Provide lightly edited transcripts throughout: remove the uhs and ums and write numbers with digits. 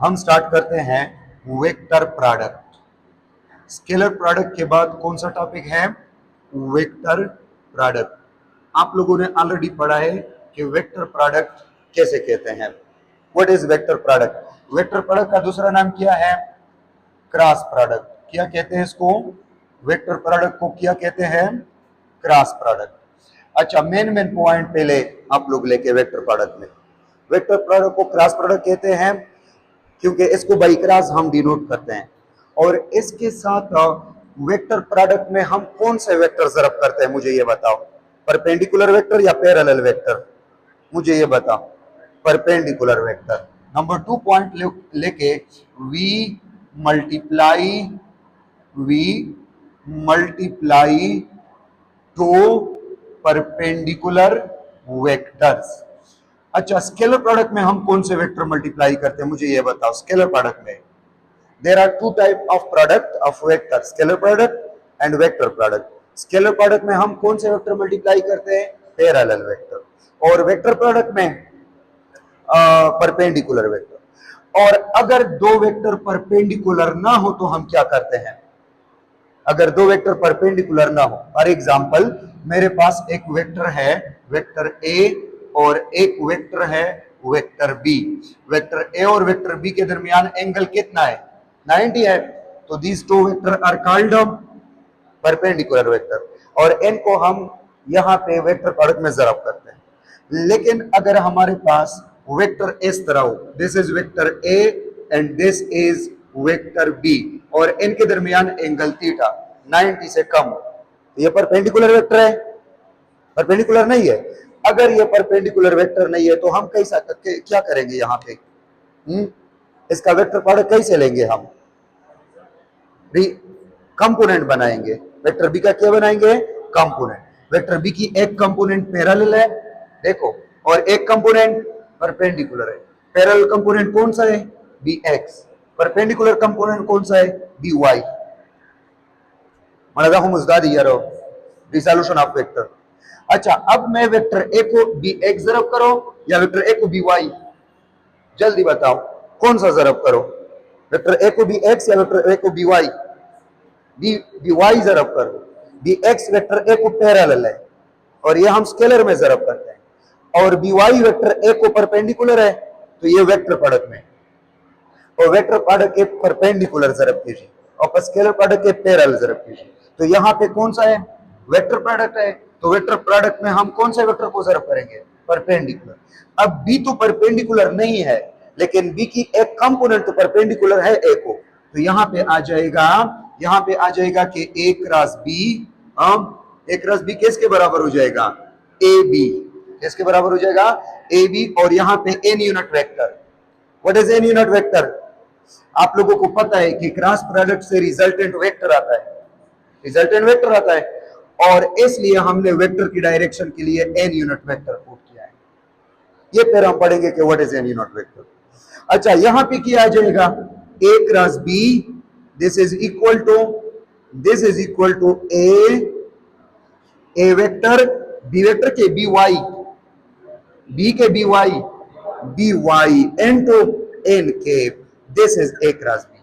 हम स्टार्ट करते हैं वेक्टर प्रोडक्ट। स्केलर प्रोडक्ट के बाद कौन सा टॉपिक है? Vector product. आप लोगों ने ऑलरेडी पढ़ा है कि वेक्टर प्रोडक्ट कैसे कहते हैं। What is vector product? Vector product का दूसरा नाम क्या है? Cross product. क्या कहते हैं इसको? वेक्टर प्रोडक्ट को क्या कहते हैं? Cross product. अच्छा, मेन पॉइंट पहले आप लोग लेके वेक्टर प्रोडक्ट में। वेक्टर प्रोडक्ट को क्रॉस प्रोडक्ट कहते हैं क्योंकि इसको बाई क्रॉस हम डिनोट करते हैं। और इसके साथ वेक्टर प्रोडक्ट में हम कौन से वेक्टर जरब करते हैं, मुझे ये बताओ। परपेंडिकुलर वेक्टर या पैरेलल वेक्टर? मुझे ये बताओ। Perpendicular vector. नंबर 2 पॉइंट लेके multiply we multiply two perpendicular vectors. अच्छा, स्केलर प्रोडक्ट में हम कौन से वेक्टर मल्टीप्लाई करते हैं, मुझे ये बताओ। स्केलर प्रोडक्ट में there are two type of product of vector, scalar product and vector product. Scalar product में हम कौन से वेक्टर मल्टीप्लाई करते हैं? Parallel vector. और वेक्टर प्रोडक्ट में परपेंडिकुलर वेक्टर। और अगर दो वेक्टर परपेंडिकुलर ना हो तो हम क्या करते हैं? अगर दो वेक्टर परपेंडिकुलर ना हो, फॉर एग्जांपल मेरे पास एक वेक्टर है वेक्टर ए और एक वेक्टर है वेक्टर बी। वेक्टर ए और वेक्टर बी के दरमियान एंगल कितना है? 90 है। तो these two vector are called perpendicular vector. और इनको हम यहां पे वेक्टर प्रोडक्ट में जरब करते हैं। लेकिन अगर हमारे पास वेक्टर इस तरह हो, this is vector A and this is vector B, और इनके दरमियान एंगल थीटा 90 से कम हो, तो ये परपेंडिकुलर वेक्टर है? परपेंडिकुलर नहीं है। अगर ये परपेंडिकुलर वेक्टर नहीं है तो हम कैसा क्या करेंगे यहाँ पे? इसका वेक्टर प्रोडक्ट कैसे लेंगे हम? कंपोनेंट बनाएंगे। वेक्टर बी का क्या बनाएंगे? कंपोनेंट। वेक्टर बी की एक कंपोनेंट पैरेलल है, देखो, और एक कंपोनेंट परपेंडिकुलर है। पैरेलल कंपोनेंट कौन सा है? B x. परपेंडिकुलर कंपोनेंट कौन सा है? B Y. मनदा हम उसदा दिया रहो रिजोल्यूशन ऑफ वेक्टर। अच्छा, अब मैं वेक्टर ए को बी एक्स जरब करो या वेक्टर ए को बी वाई? जल्दी बताओ, कौन सा जरब करो? वेक्टर ए को बी एक्स या वेक्टर ए को बी वाई? बी वाई जरब करो। बी एक्स वेक्टर ए को पैरेलल है और ये हम स्केलर में जरब करते हैं। और बी वाई वेक्टर ए को परपेंडिकुलर है, तो ये वेक्टर प्रोडक्ट में। और वेक्टर प्रोडक्ट के परपेंडिकुलर जरब कीजिए और स्केलर प्रोडक्ट के पैरेलल जरब कीजिए, तो यहाँ पे कौन सा है? वेक्टर प्रोडक्ट है। तो वेक्टर प्रोडक्ट में हम कौन से वेक्टर को जरब करेंगे? परपेंडिकुलर। अब बी तो परपेंडिकुलर नहीं है, लेकिन बी की एक कंपोनेंट तो परपेंडिकुलर है ए को, तो यहाँ पे आ जाएगा कि A cross B, A cross B किसके बराबर हो जाएगा? A B. किसके बराबर हो जाएगा? A B. और यहाँ पे N unit vector. What is N unit vector? आप लोगों को पता है कि क्रॉस प्रोडक्ट से रिजल्टेंट वेक्टर आता है, रिजल्टेंट वेक्टर आता है, और इसलिए हमने वेक्टर की डायरेक्शन के लिए एन यूनिट वेक्टर पुट किया है। ये फिर हम पढ़ेंगे कि what is N unit vector. अच्छा, यहां पे क्या आ जाएगा? A cross B, this is equal to A vector B vector के बी वाई, बी के बी वाई इनटू एन के, this is A cross B.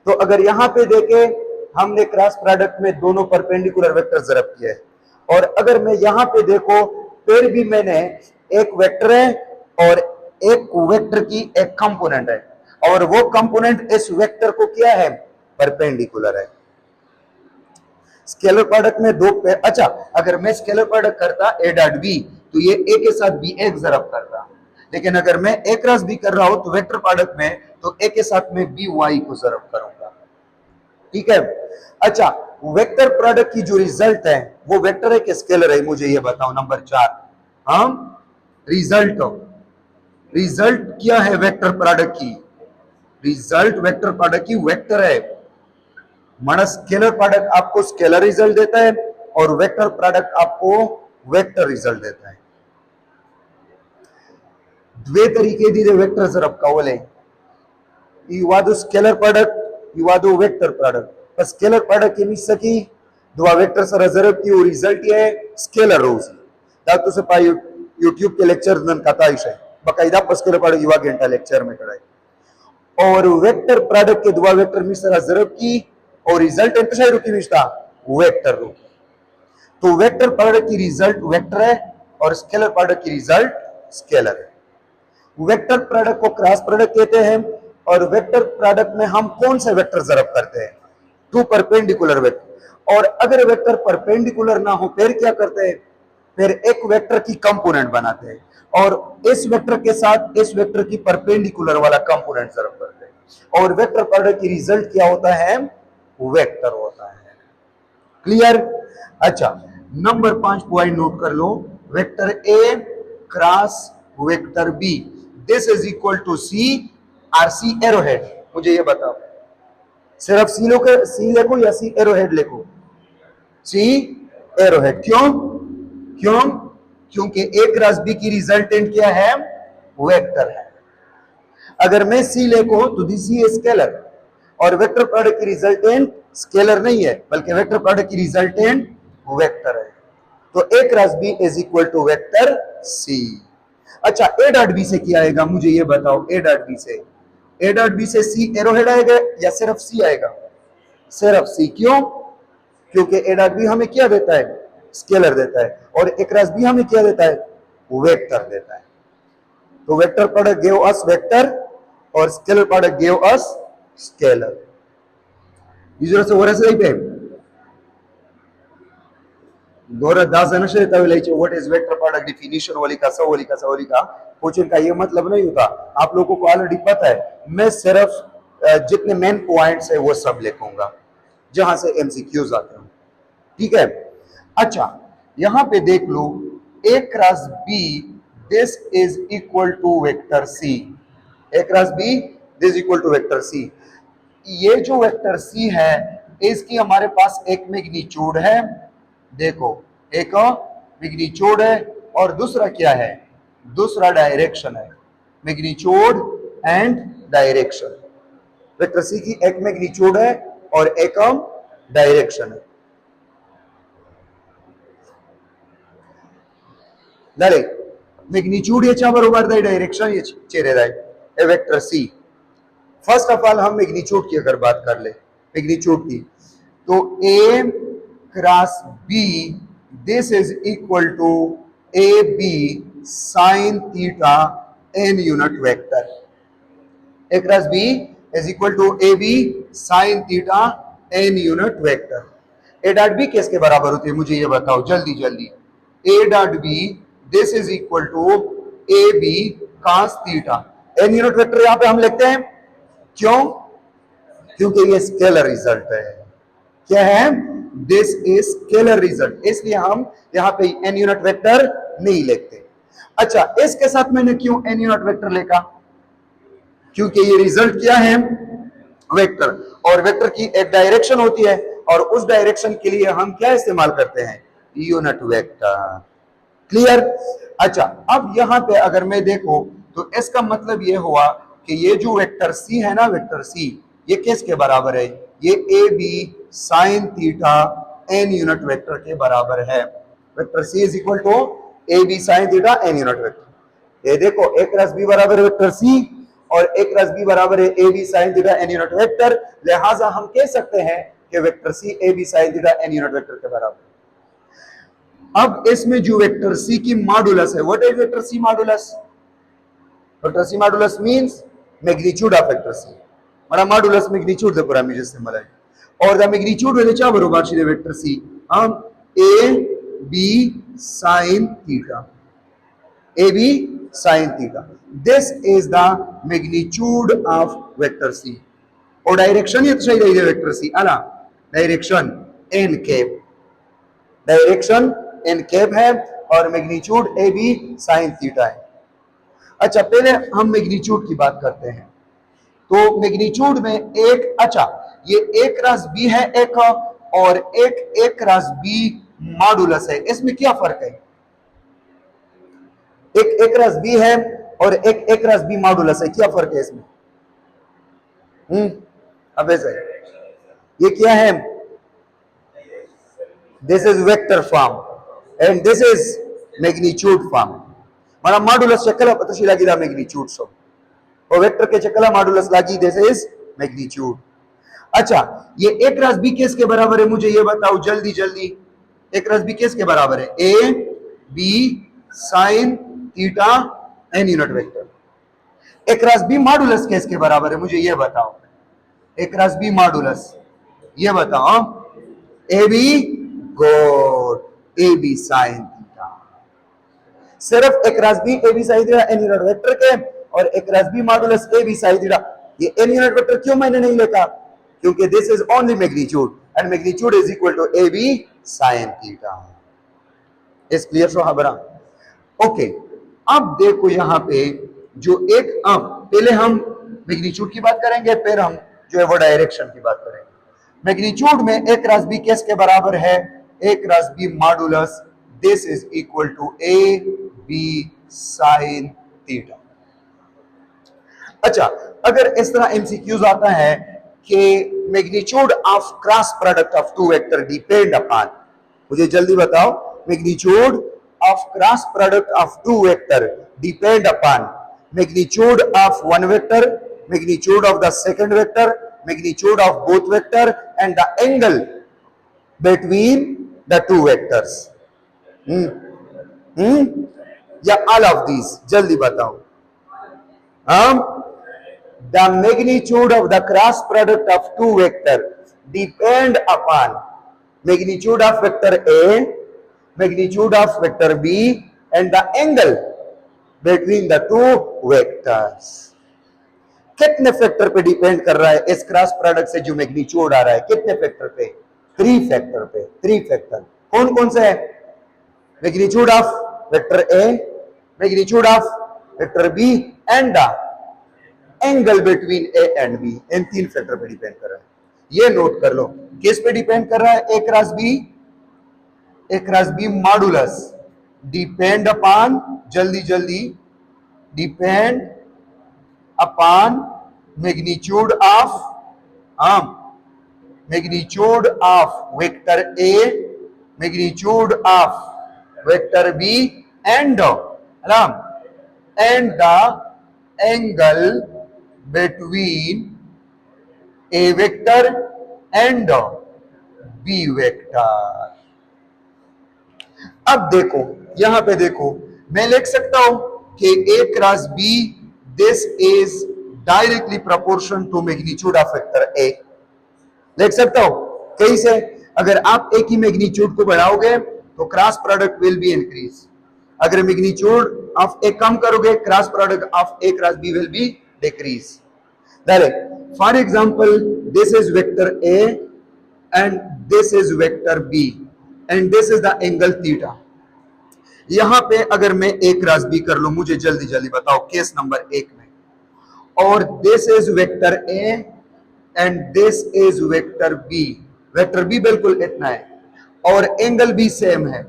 तो अगर यहां पे देखे, हमने क्रॉस प्रोडक्ट में दोनों परपेंडिकुलर वेक्टर जरब किए हैं, और अगर मैं यहां पे देखो फिर भी मैंने एक वेक्टर है और एक वेक्टर की एक कंपोनेंट है, और वो कंपोनेंट इस वेक्टर को क्या है? परपेंडिकुलर है। स्केलर प्रोडक्ट में दो अच्छा, अगर मैं स्केलर प्रोडक्ट करता ए डॉट बी, तो ये ए के साथ बी एक्स जरब करता। लेकिन अगर मैं ए क्रॉस बी कर रहा हूं तो वेक्टर प्रोडक्ट में, तो ए के साथ में बी वाई को जरब करूंगा। ठीक है। अच्छा, वेक्टर प्रोडक्ट की जो रिजल्ट है वो वेक्टर है कि स्केलर है, मुझे ये बताओ। नंबर 4, हम रिजल्ट क्या है वेक्टर प्रोडक्ट की? रिजल्ट वेक्टर प्रोडक्ट की वेक्टर है। माना स्केलर प्रोडक्ट आपको स्केलर रिजल्ट देता है और वेक्टर प्रोडक्ट आपको वेक्टर रिजल्ट देता है। द्वे तरीके दीजिए वेक्टर जरब का बोले, इवादो स्केलर प्रोडक्ट इवादो वेक्टर प्रोडक्ट। स्केलर प्रोडक्ट एमी सकी दो वेक्टर सर जरब की रिजल्ट ये स्केलर रोज दातो से पाई यूट्यूब के लेक्चर नन कथा है बकायदा स्केलर प्रोडक्ट युवा घंटा लेक्चर में कराए। और वेक्टर प्रोडक्ट के दुआ वेक्टर मिश्रा जरब की और रिजल्ट इंतशाई रुकी मिश्ता वेक्टर रुकी। तो वेक्टर प्रोडक्ट की रिजल्ट वेक्टर है और स्केलर प्रोडक्ट की रिजल्ट स्केलर है। वेक्टर प्रोडक्ट को क्रॉस प्रोडक्ट कहते हैं और वेक्टर प्रोडक्ट में हम कौन से वेक्टर जरब करते हैं? Two perpendicular vector. और अगर वेक्टर परपेंडिकुलर ना हो फिर क्या करते हैं? फिर एक वेक्टर की कंपोनेंट बनाते हैं और इस वेक्टर के साथ इस वेक्टर की परपेंडिकुलर वाला कंपोनेंट जरब करते हैं और वेक्टर प्रोडक्ट की रिजल्ट क्या होता है? वेक्टर होता है। क्लियर? अच्छा, नंबर 5 पॉइंट नोट कर लो। Vector A cross vector B, this is equal to C or C arrowhead. मुझे ये बताओ, सिर्फ सी लिखो या सी एरोहेड लिखो? C arrowhead. क्यों? क्यों? क्योंकि ए क्रॉस बी की रिजल्टेंट क्या है? वेक्टर है। अगर मैं सी लिखो तो दिस इज स्केलर और वेक्टर प्रोडक्ट की रिजल्टेंट स्केलर नहीं है बल्कि वेक्टर प्रोडक्ट की रिजल्टेंट वेक्टर है। तो A cross B is equal to vector C. अच्छा, ए डॉट बी से क्या आएगा? मुझे ये बताओ। ए डॉट बी से सी एरोहेड आएगा या सिर्फ सी आएगा? सिर्फ सी। क्यों? क्योंकि ए डॉट बी हमें क्या देता है? स्केलर देता है और ए क्रॉस बी हमें क्या देता है? वेक्टर देता है। तो vector product give us vector और scalar product give us scalar. इजरसे वरसे पे दोरा दाजन शरीता विलाइचे what is vector product definition वाली का क्वेश्चन का ये मतलब नहीं होता। आप लोगों को ऑलरेडी पता है। मैं सिर्फ जितने मेन पॉइंट्स है वो सब लिखूंगा जहां से एमसीक्यूज आते हैं। ठीक है? अच्छा, यहां पे देख लो, A cross B this is equal to vector C. A cross B this equal to vector C. ये जो वेक्टर सी है इसकी हमारे पास एक मैग्नीट्यूड है, देखो एक मैग्नीट्यूड है और दूसरा क्या है? दूसरा डायरेक्शन है। Magnitude and direction. Vector C की एक मैग्नीट्यूड है और एक डायरेक्शन है। डाले मैग्नीट्यूड याच्या बरोबर जाय डायरेक्शन याचे रे जाय A vector C. First of all हम मैग्नीट्यूड की अगर बात कर ले, मैग्नीट्यूड की, तो A cross B this is equal to A B sine theta N unit vector. A cross B is equal to A B sine theta N unit vector. A dot B किसके बराबर होती है? मुझे ये बताओ जल्दी जल्दी। A dot B this is equal to A B cos theta N unit vector यहां पे हम लिखते हैं। क्यों? क्योंकि ये स्केलर रिजल्ट है। क्या है? दिस इज स्केलर रिजल्ट, इसलिए हम यहां पे एन यूनिट वेक्टर नहीं लिखते। अच्छा, इसके साथ मैंने क्यों एन यूनिट वेक्टर लिखा? क्योंकि ये रिजल्ट क्या है? वेक्टर, और वेक्टर की एक डायरेक्शन होती है और उस डायरेक्शन के लिए हम क्या इस्तेमाल करते हैं? Unit vector. क्लियर? अच्छा, अब यहां पे अगर मैं देखो तो इसका मतलब ये हुआ कि ये जो वेक्टर सी है ना, वेक्टर सी, ये किसके बराबर है? ये A B sine theta N unit vector के बराबर है। Vector C is equal to A B sine theta N unit vector. ये देखो, ए क्रॉस बी बराबर है वेक्टर सी और ए क्रॉस बी बराबर है A B sine theta N unit vector. लिहाजा हम कह सकते हैं कि vector C A B sine theta N unit vector के बराबर। अब इसमें जो वेक्टर सी की मॉडुलस है, what is vector C modulus? Vector C modulus means magnitude of vector C. माना modulus magnitude the parameter symbol है और द मैग्नीट्यूड वेले चा बरोबर छे वेक्टर सी हम A B sin theta. A B sin theta, this is the magnitude of vector C. और direction ये सही रही है वेक्टर सी अला direction N cap, direction N cap है और magnitude A B sin theta है। अच्छा, पहले हम मैग्नीट्यूड की बात करते हैं। तो मैग्नीट्यूड में एक, अच्छा ये ए क्रॉस बी है एक और एक ए क्रॉस बी मॉडुलस है, इसमें क्या फर्क है? एक ए क्रॉस बी है और एक ए क्रॉस बी मॉडुलस है, क्या फर्क है इसमें? अब ऐसा ये क्या है? This is vector form and this is magnitude form. माना मॉडुलस शक्ल तशी लागिदा मैग्नीट्यूड सब। और वेक्टर के चकला मॉडुलस लागी, दिस इज मैग्नीट्यूड। अच्छा, ये ए क्रॉस बी किसके बराबर है, मुझे ये बताओ जल्दी जल्दी। ए क्रॉस बी किसके बराबर है, A B sine theta N unit vector. A cross B modulus किसके बराबर है, मुझे ये बताओ। ए क्रॉस बी मॉडुलस, ये बताओ। A B good, A B sine theta. सिर्फ A cross B A B sine theta N unit vector के, और A cross B modulus A B sine theta. ये एन यूनिट वेक्टर क्यों मैंने नहीं लिखा, क्योंकि this is only magnitude and magnitude is equal to A B sine theta. Is clear सोहाबरा? Okay, अब देखो यहां पे जो एक, अब पहले हम मैग्नीट्यूड की बात करेंगे, फिर हम जो है वो डायरेक्शन की बात करेंगे। मैग्नीट्यूड में ए क्रॉस बी किस के बराबर है, A cross B modulus this is equal to A B sine theta. अच्छा, अगर इस तरह एमसीक्यूज आता है कि magnitude of cross product of two vector depend upon, मुझे जल्दी बताओ, magnitude of cross product of two vector depend upon magnitude of one vector, magnitude of the second vector, magnitude of both vector and the angle between the two vectors. या all of these, जल्दी बताओ। The magnitude of the cross product of two vector depend upon magnitude of vector A, magnitude of vector B and the angle between the two vectors। कितने factor पे depend कर रहा है इस cross product से जो मैग्नीट्यूड आ रहा है, कितने फैक्टर पे, 3 फैक्टर पे। 3 फैक्टर कौन कौन से है, magnitude of vector A, magnitude of vector B and the angle between A and B. इन 3 फैक्टर पे डिपेंड कर रहा है। ये नोट कर लो, किस पे डिपेंड कर रहा है, A cross B, A cross B modulus depend upon, जल्दी जल्दी, depend upon magnitude of, magnitude of vector A, magnitude of vector B and the angle between a vector and b vector। अब देखो यहां पे देखो, मैं लिख सकता हूं कि a cross b this is directly proportion to magnitude of vector a। लिख सकता हूं कैसे, अगर आप a की मैग्नीट्यूड को बढ़ाओगे तो cross product will be increase, अगर मैग्नीट्यूड ऑफ a कम करोगे cross product of a cross b will be decrease। For example, this is vector A and this is vector B and this is the angle theta। यहां पे अगर मैं A cross B कर लूं, मुझे जल्दी जल्दी बताओ केस नंबर 1 में, और this is vector A and this is vector B। Vector B बिल्कुल इतना है और एंगल भी सेम है,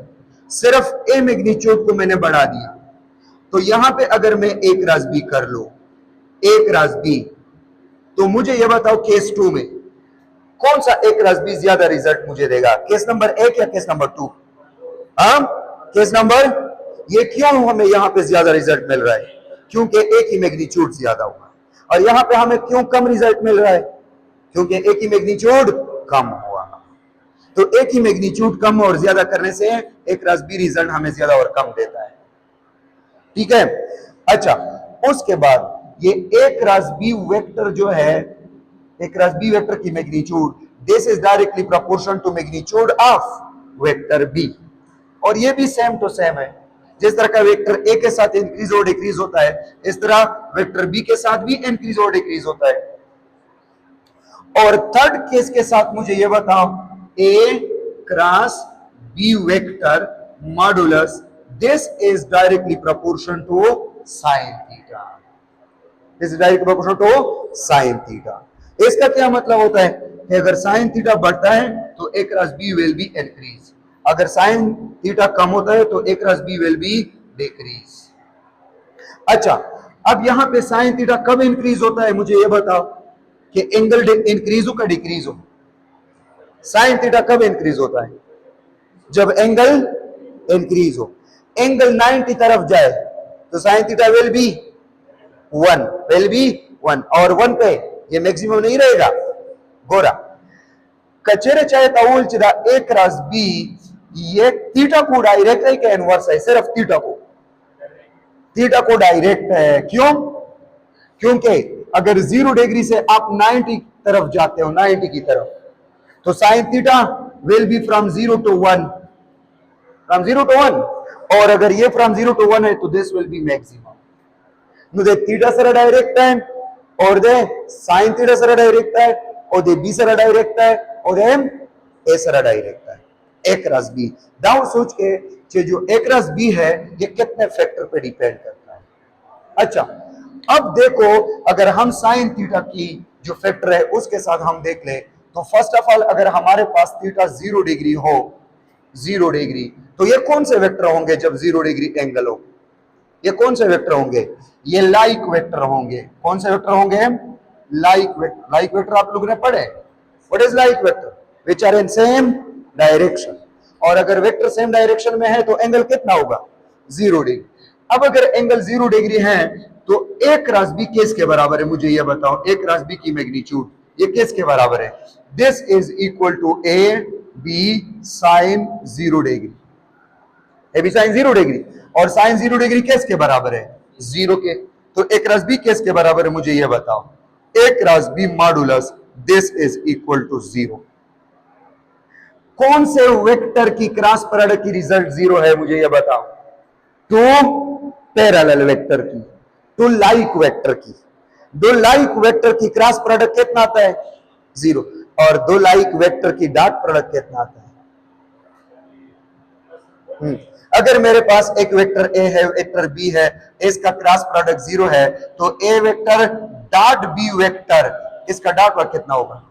सिर्फ A मैग्नीट्यूड को मैंने बढ़ा दिया। तो यहां पे अगर मैं A क्रॉस B कर लूं, A क्रॉस B, तो मुझे यह बताओ केस 2 में कौन सा A क्रॉस B ज्यादा रिजल्ट मुझे देगा, केस नंबर 1 या केस नंबर 2? केस नंबर, ये क्यों हमें यहां पे ज्यादा रिजल्ट मिल रहा है, क्योंकि A की मैग्नीट्यूड ज्यादा हुआ, और यहां पे हमें क्यों कम रिजल्ट मिल रहा है, क्योंकि A की मैग्नीट्यूड कम हुआ। तो A की मैग्नीट्यूड कम और ज्यादा करने से A क्रॉस B रिजल्ट हमें ज्यादा और कम देता है, ठीक है। अच्छा, उसके बाद ये A क्रॉस B वेक्टर जो है, A क्रॉस B वेक्टर की magnitude this is directly proportion to magnitude of vector B, और ये भी सेम टू सेम है। जिस तरह का वेक्टर A के साथ इंक्रीज और डिक्रीज होता है, इस तरह वेक्टर B के साथ भी इंक्रीज और डिक्रीज होता है। और थर्ड केस के साथ मुझे ये बताओ, A cross B vector modulus this is directly proportion to sine theta, this is directly proportion to sine theta. इसका क्या मतलब होता है कि अगर साइन थीटा बढ़ता है तो A cross B will be increase, अगर साइन थीटा कम होता है तो A cross B will be decrease. अच्छा, अब यहां पे साइन थीटा कब इंक्रीज होता है, मुझे ये बताओ कि एंगल इंक्रीज हो का डिक्रीज हो। साइन थीटा कब इंक्रीज होता है, जब एंगल इंक्रीज हो। एंगल 90 तरफ जाए तो sine theta will be 1 will be 1 और 1 पे ये मैक्सिमम नहीं रहेगा गोरा कचेरे चाहे ताउल चिदा ए क्रॉस बी ये थीटा को डायरेक्ट है कि इनवर्स है सिर्फ थीटा को डायरेक्ट है क्यों क्योंकि अगर 0 डिग्री से आप 90 तरफ जाते हो 90 की तरफ तो sine theta will be from 0 to 1 from 0 to 1 और अगर ये फ्रॉम 0 to 1 है तो दिस विल बी मैक्सिमम नु दे थीटा सरा डायरेक्ट है और दे साइन थीटा सरा डायरेक्ट है और दे बी सरा डायरेक्ट है और दे ए सरा डायरेक्ट है ए क्रॉस बी डाउन सोच के जो ए क्रॉस बी है ये कितने फैक्टर पे डिपेंड करता है अच्छा अब देखो अगर हम साइन थीटा की जो फैक्टर है उसके साथ हम देख ले तो फर्स्ट ऑफ ऑल अगर हमारे पास थीटा 0 डिग्री हो 0 डिग्री तो ये कौन से वेक्टर होंगे जब 0 डिग्री एंगल हो ये कौन से वेक्टर होंगे ये लाइक वेक्टर होंगे कौन से वेक्टर होंगे लाइक वेक्टर आप लोगों ने पढ़े what is like vector which are in same direction और अगर वेक्टर सेम डायरेक्शन में है तो एंगल कितना होगा 0 डिग्री अब अगर एंगल 0 डिग्री है तो ए क्रॉस बी किसके बराबर है मुझे ये बताओ ए क्रॉस बी की मैग्नीट्यूड ये किसके बराबर है this is equal to A B sine 0 degree A B sine 0 degree और साइन 0 डिग्री किसके बराबर है 0 के तो ए क्रॉस बी किसके बराबर है मुझे ये बताओ A cross B modulus this is equal to 0 कौन से वेक्टर की क्रॉस प्रोडक्ट की रिजल्ट 0 है मुझे ये बताओ टू पैरेलल वेक्टर की टू लाइक वेक्टर की दो लाइक वेक्टर की क्रॉस प्रोडक्ट कितना आता है 0 और दो लाइक वेक्टर की डॉट प्रोडक्ट कितना आता है अगर मेरे पास एक वेक्टर ए है वेक्टर बी है इसका क्रॉस प्रोडक्ट 0 है तो ए वेक्टर डॉट बी वेक्टर इसका डॉट प्रोडक्ट कितना होगा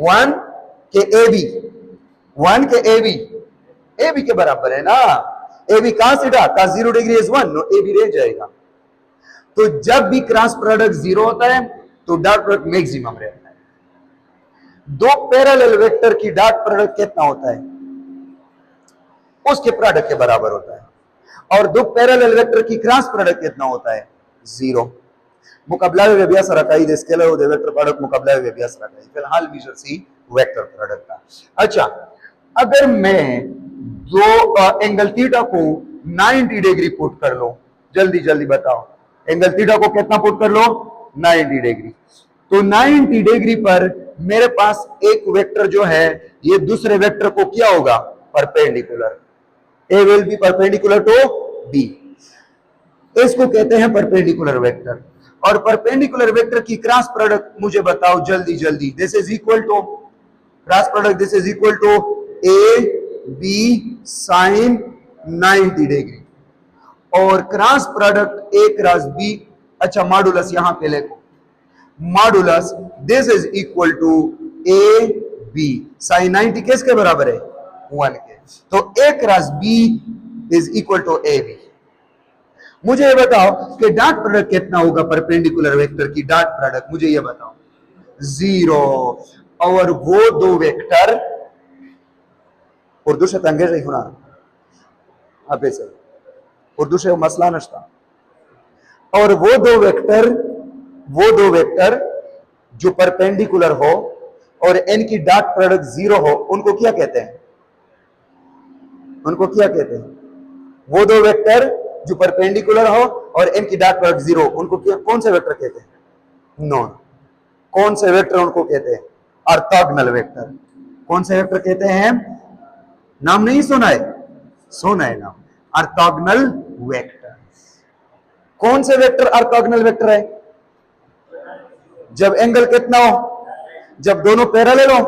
1 के ए बी 1 के ए बी के बराबर है ना ए बी कहां से डॉट का 0 degree is 1 no A B रह जाएगा तो जब भी क्रॉस प्रोडक्ट 0 होता है तो डॉट प्रोडक्ट मैक्सिमम रहता है दो पैरेलल वेक्टर की डॉट प्रोडक्ट कितना होता है उसके प्रोडक्ट के बराबर होता है और दो पैरेलल वेक्टर की क्रॉस प्रोडक्ट कितना होता है 0 मुकाबला में अभ्यास रखाई दे स्केलर और वेक्टर प्रोडक्ट मुकाबला में अभ्यास रखाई फिलहाल मेजर सी वेक्टर प्रोडक्ट का अच्छा अगर मैं दो एंगल थीटा को 90 डिग्री पुट कर लो जल्दी बताओ एंगल थीटा को कितना पुट कर लो 90 डिग्री तो 90 डिग्री पर मेरे पास एक वेक्टर जो है ये दूसरे वेक्टर को क्या होगा perpendicular A will be perpendicular to B इसको कहते हैं परपेंडिकुलर वेक्टर और परपेंडिकुलर वेक्टर की क्रॉस प्रोडक्ट मुझे बताओ जल्दी this is equal to cross product this is equal to A B sine 90 degree और cross product A cross B अच्छा मॉडुलस यहां पे लिखो modulus this is equal to A B sine 90 किसके बराबर है 1 के तो A cross B is equal to A B मुझे ये बताओ कि डॉट प्रोडक्ट कितना होगा परपेंडिकुलर वेक्टर की डॉट प्रोडक्ट मुझे ये बताओ 0 और वो दो वेक्टर उर्दू से तंगे नहीं होना अबे से उर्दू से मसला नश्ता और वो दो वेक्टर जो परपेंडिकुलर हो और इनकी डॉट प्रोडक्ट 0 हो उनको क्या कहते हैं वो दो वेक्टर जो परपेंडिकुलर हो और इनकी डॉट प्रोडक्ट 0 उनको कौन से वेक्टर कहते हैं नॉन कौन से वेक्टर उनको कहते हैं ऑर्थोगोनल वेक्टर कौन से वेक्टर कहते हैं नाम नहीं सुना है नाम ऑर्थोगोनल वेक्टर कौन से वेक्टर ऑर्थोगोनल वेक्टर है जब एंगल कितना हो जब दोनों पैरेलल हो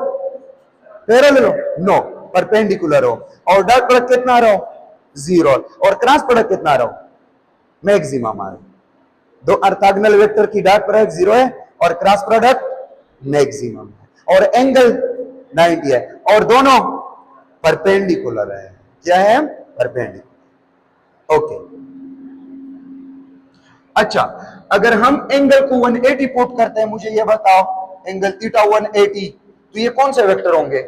नो परपेंडिकुलर हो और डॉट प्रोडक्ट कितना रहो 0 और क्रॉस प्रोडक्ट कितना रहो मैक्सिमम आ दो ऑर्थोगोनल वेक्टर की डॉट प्रोडक्ट 0 है और क्रॉस प्रोडक्ट मैक्सिमम है और एंगल 90 है और दोनों परपेंडिकुलर है क्या है परपेंडिकुलर ओके अच्छा अगर हम एंगल को 180 पुट करते हैं मुझे ये बताओ एंगल थीटा 180 तो ये कौन से वेक्टर होंगे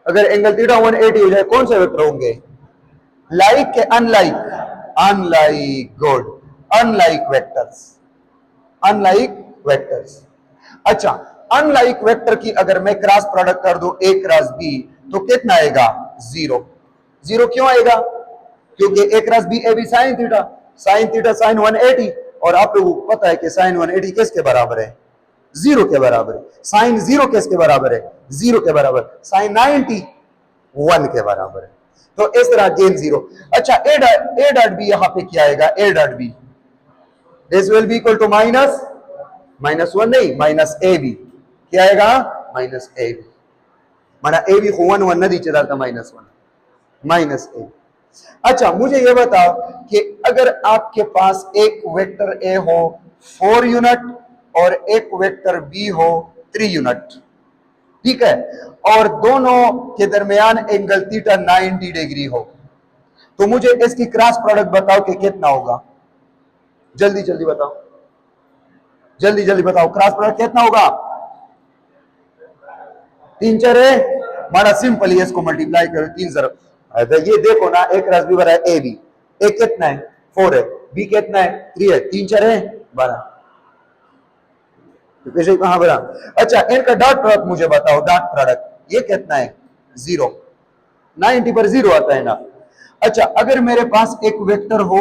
अगर एंगल थीटा 180 हो जाए कौन से वेक्टर होंगे लाइक के unlike good unlike vectors, unlike vectors. अच्छा, अनलाइक वेक्टर की अगर मैं क्रॉस प्रोडक्ट कर दूं ए क्रॉस बी तो कितना आएगा? जीरो। जीरो क्यों आएगा? क्योंकि A cross B A B sine theta, sine theta sine 180, और आप लोगों को पता है कि साइन 180 किसके बराबर है? जीरो के बराबर है। साइन जीरो किसके बराबर है? जीरो के बराबर। साइन 90 1 के बराबर है। तो इस तरह गेन जीरो। अच्छा, ए डॉट बी यहां पे क्या आएगा? A dot B this will be equal to minus, minus 1 नहीं, माइनस ए बी। क्या आएगा? Minus A B. माना ए बी को 1 1 नदी चला था, माइनस 1 माइनस ए। अच्छा, मुझे यह बताओ कि अगर आपके पास एक वेक्टर ए हो 4 यूनिट और एक वेक्टर बी हो 3 यूनिट, ठीक है, और दोनों के दरमियान एंगल थीटा 90 डिग्री हो, तो मुझे इसकी क्रॉस प्रोडक्ट बताओ कि कितना होगा? जल्दी जल्दी बताओ, जल्दी जल्दी बताओ, क्रॉस प्रोडक्ट कितना होगा? 3 4 है, बड़ा सिंपल ही, इसको मल्टीप्लाई करो 3 जरब। ये देखो ना, ए क्रॉस बी बराबर ए बी। ए कितना है? 4 है। बी कितना है? 3 है। 3 4 है 12। तो कहां बना? अच्छा, इनका डॉट प्रोडक्ट मुझे बताओ, डॉट प्रोडक्ट ये कितना है? 0। 90 पर 0 आता है ना। अच्छा, अगर मेरे पास एक वेक्टर हो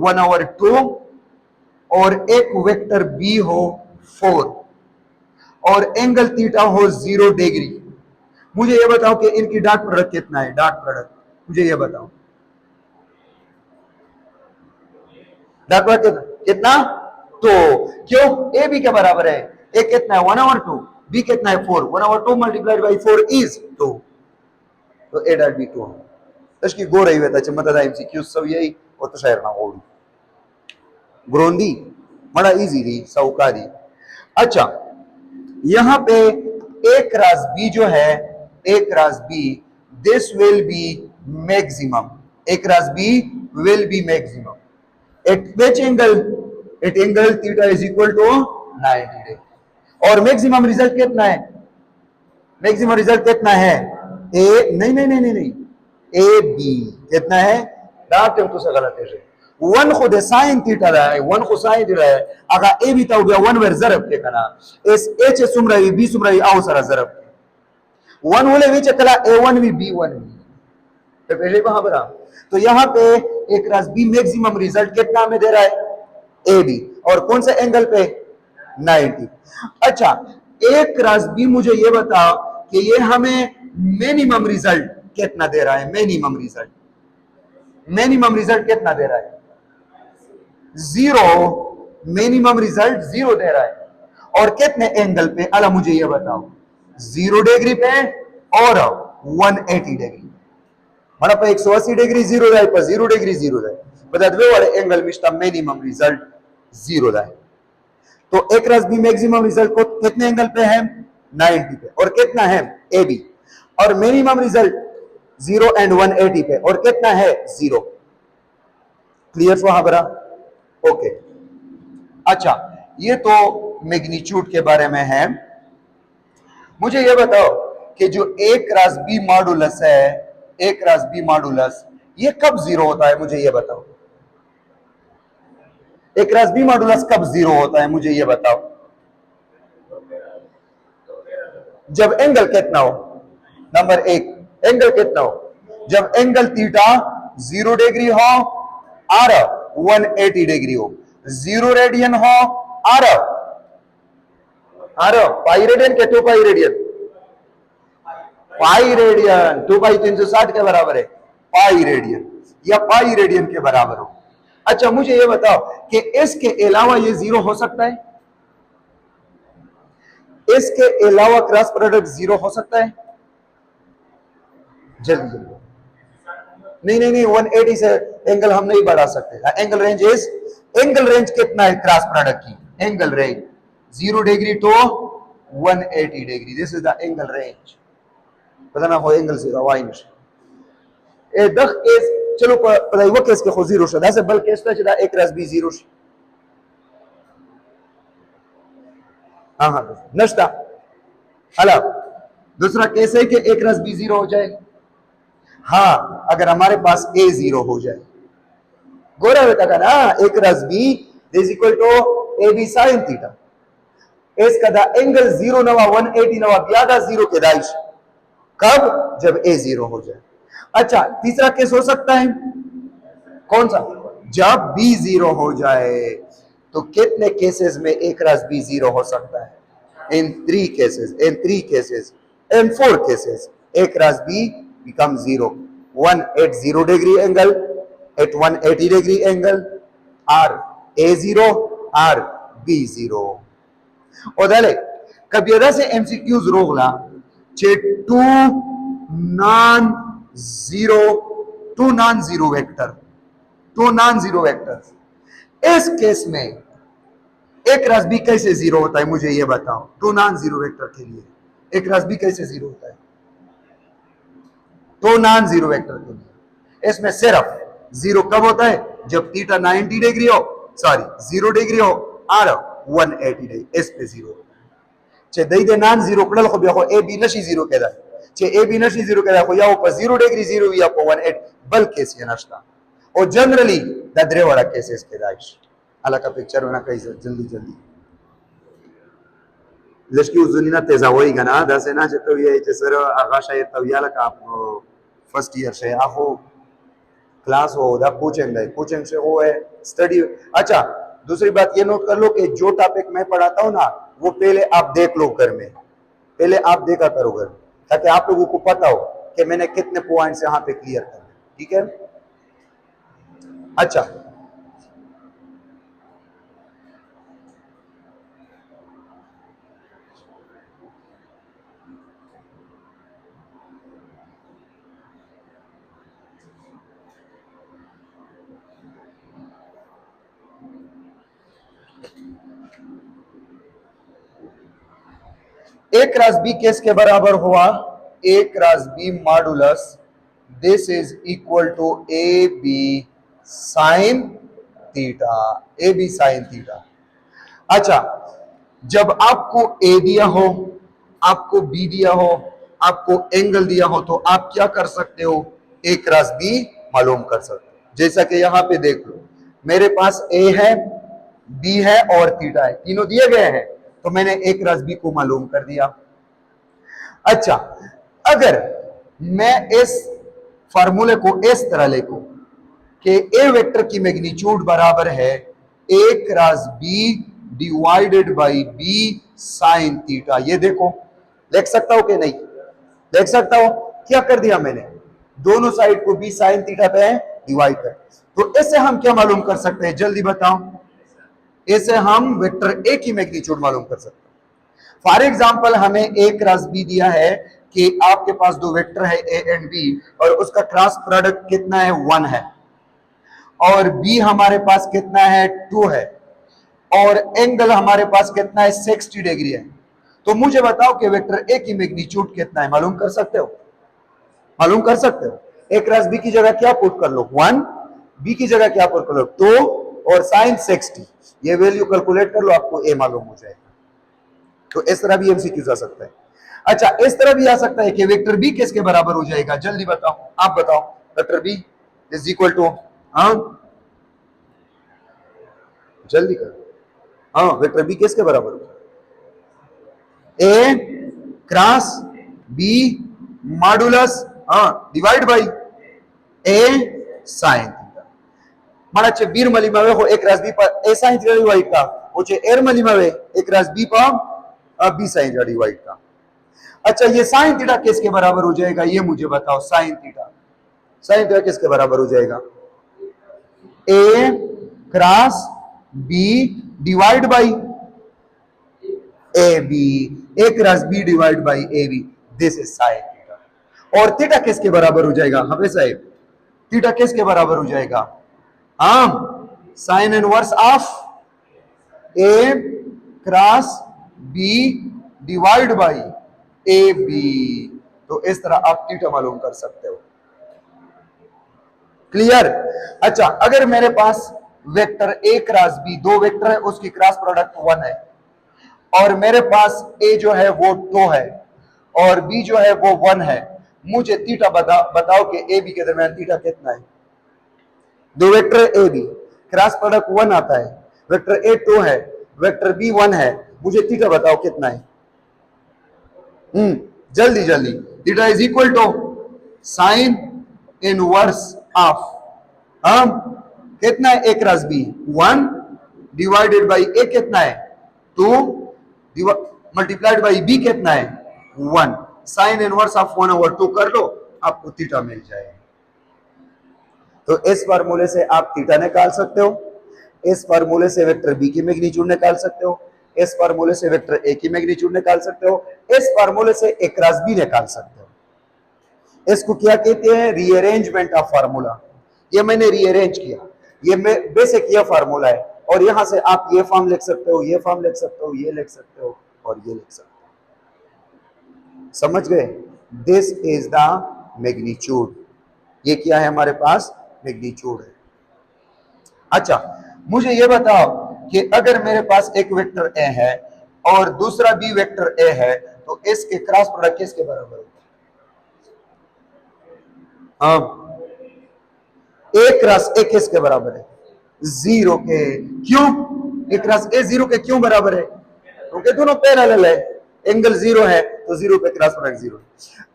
1/2 और एक वेक्टर बी हो 4 और एंगल थीटा हो 0 डिग्री, मुझे ये बताओ कि इनकी डॉट प्रोडक्ट कितना है? डॉट प्रोडक्ट मुझे ये बताओ, डॉट प्रोडक्ट कितना? तो क्यों? ए बी के बराबर है। ए कितना है? 1/2। बी कितना है? 4। 1/2 मल्टीप्लाइड बाई 4 इज 2। तो ए डॉट बी 2 है। तशकी गो रही है मतलब एमसीक्यू सब यही और तो शायर ना ओडी ग्रोंदी बड़ा इजी थी सौकारी। अच्छा, यहां पे ए क्रॉस बी जो है, A cross B, this will be maximum. A cross B will be maximum at which angle? At angle theta is equal to 90 degree. और मैक्सिमम रिजल्ट कितना है? मैक्सिमम रिजल्ट कितना है? ए नहीं नहीं नहीं नहीं नहीं, ए बी कितना है? डॉट तो से गलत है। 1 खुद साइन थीटा रहा है, 1 को साइन थीटा है। अगर ए भी तो गया 1 वर जरब के कना एस एच सुमराई बी सुमराई आओ सारा जरब के 1 होले विच कला a1 भी b1 भी तो पहले कहां पर? तो यहां पे A cross B maximum result कितना में दे रहा है? A B. और कौन से एंगल पे? 90। अच्छा, ए क्रॉस बी मुझे ये बताओ कि ये हमें मिनिमम रिजल्ट कितना दे रहा है? मिनिमम रिजल्ट, मिनिमम रिजल्ट कितना दे रहा है? 0। मिनिमम रिजल्ट 0 दे रहा है। और कितने एंगल पे? अला मुझे ये बताओ, 0 डिग्री पे और 180 डिग्री। मतलब 180 डिग्री 0 जाए पर 0 डिग्री 0 जाए बता दो वाले एंगल मिस्टा मिनिमम रिजल्ट 0 जाए। तो A cross B maximum result को कितने एंगल पे है? 90 पे। और कितना है? A B. और मिनिमम रिजल्ट 0 एंड 180 पे। और कितना है? 0। क्लियर वहां बरा? ओके। अच्छा, ये तो मैग्नीट्यूड के बारे में है। मुझे ये बताओ कि जो ए क्रॉस बी मॉडुलस है, ए क्रॉस बी मॉडुलस, ये कब 0 होता है? मुझे ये बताओ, ए क्रॉस बी मॉडुलस कब 0 होता है? मुझे ये बताओ। जब एंगल कितना हो? नंबर 1, एंगल कितना हो? जब एंगल थीटा 0 डिग्री हो और 180 डिग्री हो। 0 रेडियन हो और पाई रेडियन के 2 पाई रेडियन? पाई रेडियन 2 पाई 360 के बराबर है। पाई रेडियन या पाई रेडियन के बराबर हो। अच्छा, मुझे ये बताओ कि इसके अलावा ये 0 हो सकता है? इसके अलावा क्रॉस प्रोडक्ट 0 हो सकता है? जल्दी जल्दी। नहीं नहीं नहीं, 180 से एंगल हम नहीं बढ़ा सकते। Angle range is, angle range कितना है क्रॉस प्रोडक्ट की? Angle range 0 degree to 180 degree. This is the angle range. पता ना हो एंगल से वाइन ए दख केस चलो पता वो केस के खो 0 शो दासे बल केस ता एक क्रॉस बी 0 हाँ नश्ता। हला दूसरा केस है कि ए क्रॉस बी 0 हो जाए। हाँ, अगर हमारे पास ए 0 हो जाए। गोरा बेटा का ना A cross B this equal to A B sine theta एस कदा एंगल 0 नवा 180 नवा ज्यादा 0 के दाइश कब जब ए 0 हो जाए। अच्छा तीसरा केस हो सकता है कौन सा जब बी 0 हो जाए। तो कितने केसेस में ए क्रॉस बी 0 हो सकता है इन 3 cases in 4 cases A cross be become 0 one at 0 degree angle at 180 degree angle or A0 or B0 odale kabiyada se MCQs rogla che two non zero vectors इस case में ए cross B कैसे 0 होता है मुझे ये बताओ। To non zero vector के लिए ए क्रॉस बी कैसे 0 होता है तो नॉन जीरो वेक्टर के लिए इसमें सिर्फ 0 कब होता है जब थीटा 90 डिग्री हो 0 डिग्री हो और 180 डिग्री इस पे 0 होता है चे दई दे नॉन जीरो कडल खो बेखो ए बी नशी 0 केदा चे ए बी नशी 0 केदा खो या ऊपर 0 डिग्री 0 या को 180 बल केस ये नष्टा और जनरली ददरे वाला केसेस केदाइश अला का पिक्चर होना कहीं जल्दी लश्की उजुनिना तेजावई गना दसे ना चतो ये सर आगाशा ये तवियाला का फर्स्ट ईयर से आहो क्लास हो दा कोचिंग से वो है स्टडी। अच्छा दूसरी बात ये नोट कर लो कि जो टॉपिक मैं पढ़ाता हूं ना वो पहले आप देख लो घर में पहले आप देखा करो घर ताकि आप लोगों को पता हो कि मैंने कितने पॉइंट्स यहाँ पे क्लियर करने ठीक है। अच्छा ए क्रॉस बी किसके बराबर हुआ A cross B modulus this is equal to A B sine theta अच्छा जब आपको ए दिया हो आपको बी दिया हो आपको एंगल दिया हो तो आप क्या कर सकते हो ए क्रॉस बी मालूम कर सकते हो। जैसा कि यहां पे देख लो मेरे पास ए है बी है और थीटा है तीनों दिए गए हैं तो मैंने ए क्रॉस बी को मालूम कर दिया। अच्छा अगर मैं इस फार्मूले को इस तरह लिखूं कि ए वेक्टर की मैग्नीट्यूड बराबर है A cross B divided by B sine theta ये देखो देख सकता हूं कि नहीं देख सकता हूं क्या कर दिया मैंने दोनों साइड को बी साइन थीटा पे डिवाइड कर तो इससे हम क्या मालूम कर सकते हैं जल्दी बताओ इसे हम वेक्टर ए की मैग्नीट्यूड मालूम कर सकते हैं। फॉर एग्जांपल हमें ए क्रॉस बी दिया है कि आपके पास दो वेक्टर है ए एंड बी और उसका क्रॉस प्रोडक्ट कितना है 1 है और बी हमारे पास कितना है 2 है और एंगल हमारे पास कितना है 60 डिग्री है तो मुझे बताओ कि वेक्टर ए की मैग्नीट्यूड कितना है मालूम कर सकते हो ए क्रॉस बी की जगह क्या पुट कर लो 1 बी की जगह क्या पुट कर लो 2 और साइन 60 ये वैल्यू कैलकुलेट कर लो आपको ए मालूम हो जाएगा। तो इस तरह भी एमसीक्यू आ सकता है। अच्छा इस तरह भी आ सकता है कि वेक्टर बी किसके बराबर हो जाएगा जल्दी बताओ आप बताओ vector B is equal to जल्दी करो वेक्टर बी किसके बराबर हो A cross B modulus divide by A sine मला चे बीर मलिमावे हो एक क्रॉस बी पर ए साइन थीटा डिवाइड का वो चे एर मलिमावे एक क्रॉस बी पर बी साइन थीटा डिवाइड का। अच्छा ये साइन थीटा किसके बराबर हो जाएगा ये मुझे बताओ साइन थीटा किसके बराबर हो जाएगा A cross B divide by A B A cross B divide by A B this is sine theta और थीटा किसके बराबर हो जाएगा हमें साहब थीटा किसके बराबर हो जाएगा sine inverse of A cross B divide by A B तो इस तरह आप थीटा मालूम कर सकते हो क्लियर। अच्छा अगर मेरे पास वेक्टर ए क्रॉस बी दो वेक्टर है उसकी क्रॉस प्रोडक्ट 1 है और मेरे पास ए जो है वो 2 है और बी जो है वो 1 है मुझे थीटा बताओ कि ए बी के दरमियान थीटा कितना है दो vector A B cross product 1 आता है वेक्टर ए 2 है, वेक्टर बी 1 है, मुझे थीटा बताओ कितना है। जल्दी जल्दी। Theta is equal to sine inverse of कितना है, A cross B 1 divided by A कितना है 2 मल्टीप्लाइड बाई बी कितना है 1, साइन इनवर्स ऑफ 1/2 कर लो, आपको थीटा मिल जाएगा। तो इस फार्मूले से आप थीटा निकाल सकते हो, इस फार्मूले से वेक्टर बी की मैग्नीट्यूड निकाल सकते हो, इस फार्मूले से वेक्टर ए की मैग्नीट्यूड निकाल सकते हो, इस फार्मूले से ए क्रॉस बी निकाल सकते हो। इसको क्या कहते हैं, रीअरेंजमेंट ऑफ फार्मूला। ये मैंने रीअरेंज किया, ये बेसिक ये फार्मूला है, और यहां से आप ये फॉर्म लिख सकते हो, ये फॉर्म लिख सकते हो, ये लिख सकते हो और ये लिख सकते हो। समझ गए? This is the magnitude. ये क्या है हमारे पास, मैग्नीट्यूड है। अच्छा, मुझे ये बताओ कि अगर मेरे पास एक वेक्टर ए है और दूसरा बी वेक्टर ए है, तो इसके क्रॉस प्रोडक्ट किसके बराबर होगा? ए क्रॉस ए किसके बराबर है? 0 के। क्यों? ए क्रॉस ए 0 के क्यों बराबर है? क्योंकि दोनों पैरेलल है, एंगल 0 है, तो 0 पे क्रॉस प्रोडक्ट 0।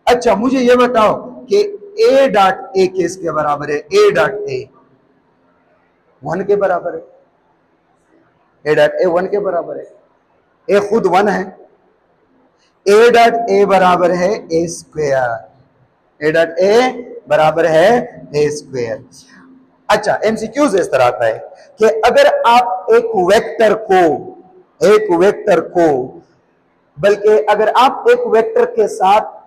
अच्छा, मुझे ये बताओ कि ए डॉट ए किसके बराबर है? ए डॉट ए 1 के बराबर है। ए डॉट ए 1 के बराबर है, ए खुद 1 है। ए डॉट ए बराबर है ए स्क्वायर, ए डॉट ए बराबर है ए स्क्वायर। अच्छा, एमसीक्यूज इस तरह आता है कि अगर आप एक वेक्टर को बल्कि अगर आप एक वेक्टर के साथ